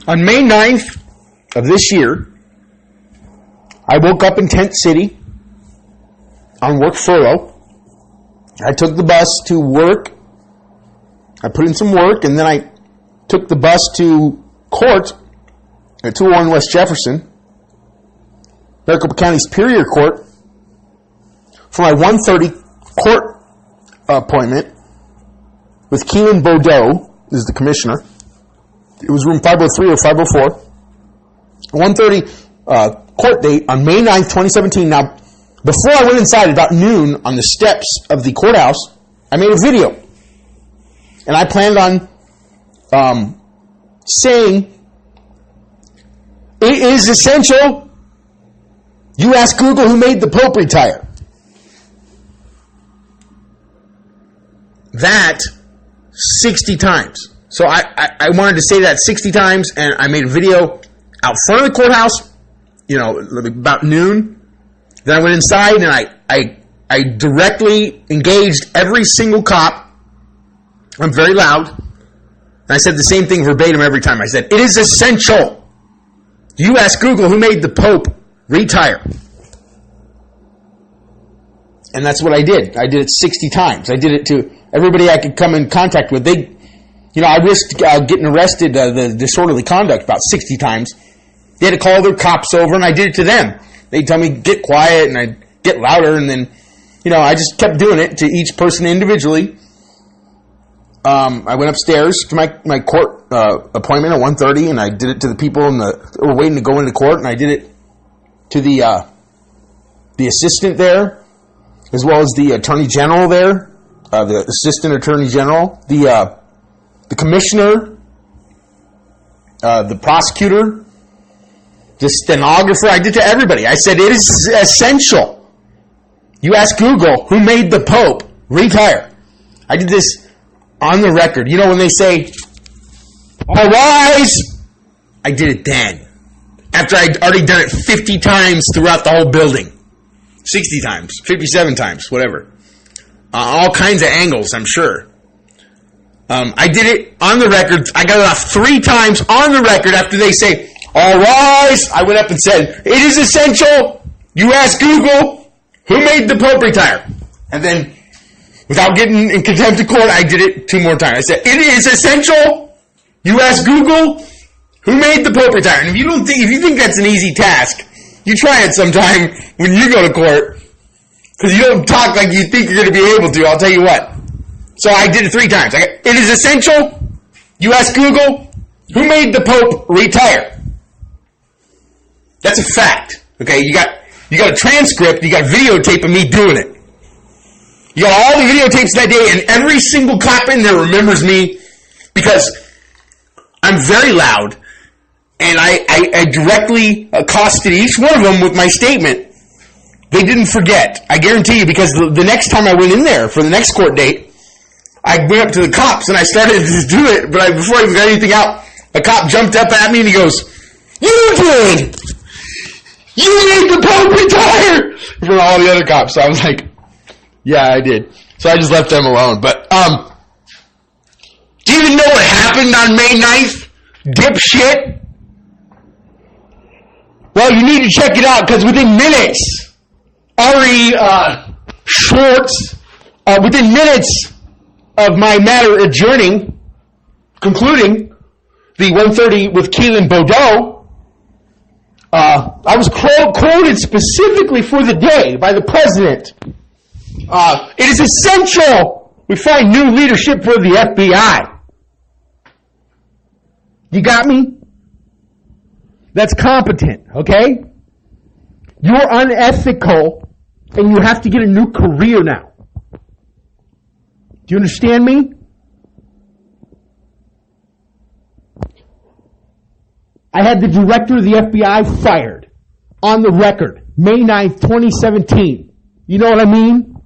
On May 9th of this year, I woke up in Tent City on work furlough. I took the bus to work. I put in some work, and then I took the bus to court at 201 West Jefferson, Maricopa County Superior Court, for my 1:30 court appointment with Keelan Bordeaux, is the commissioner. It was room 503 or 504. 1:30 court date on May 9th, 2017. Now, before I went inside about noon on the steps of the courthouse, I made a video. And I planned on saying, it is essential you ask Google who made the Pope retire. That 60 times. So I wanted to say that 60 times, and I made a video out front of the courthouse, about noon. Then I went inside and I directly engaged every single cop. I'm very loud. And I said the same thing verbatim every time. I said, it is essential you ask Google who made the Pope retire. And that's what I did. I did it 60 times. I did it to everybody I could come in contact with. I risked getting arrested, the disorderly conduct, about 60 times. They had to call their cops over, and I did it to them. They'd tell me, get quiet, and I'd get louder, and then, I just kept doing it to each person individually. I went upstairs to my court appointment at 1:30, and I did it to the people who were waiting to go into court, and I did it to the assistant there, as well as the attorney general there, the assistant attorney general, the commissioner, the prosecutor, the stenographer. I did to everybody. I said, it is essential you ask Google who made the Pope retire. I did this on the record. When they say, all rise, I did it then. After I'd already done it 50 times throughout the whole building. 60 times, 57 times, whatever. All kinds of angles, I'm sure. I did it on the record. I got it off 3 times on the record after they say, all rise. I went up and said, it is essential you ask Google who made the Pope retire. And then, without getting in contempt of court, I did it 2 more times. I said, it is essential you ask Google who made the Pope retire. And if you think that's an easy task, you try it sometime when you go to court, because you don't talk like you think you're going to be able to. I'll tell you what. So I did it 3 times. It is essential you ask Google who made the Pope retire. That's a fact. Okay, you got a transcript, you got videotape of me doing it. You got all the videotapes that day, and every single cop in there remembers me because I'm very loud, and I directly accosted each one of them with my statement. They didn't forget. I guarantee you, because the next time I went in there for the next court date, I went up to the cops and I started to do it, but before I even got anything out, a cop jumped up at me and he goes, "You did! You made the Pope retire!" For all the other cops. So I was like, yeah, I did. So I just left them alone. But, do you even know what happened on May 9th? Dipshit? Well, you need to check it out, because within minutes, Ari Schwartz, within minutes of my matter adjourning, concluding the 1:30 with Keelan Bordeaux, I was quoted specifically for the day by the president. It is essential we find new leadership for the FBI. You got me? That's competent, okay? You're unethical, and you have to get a new career now. Do you understand me? I had the director of the FBI fired on the record, May 9th, 2017. You know what I mean?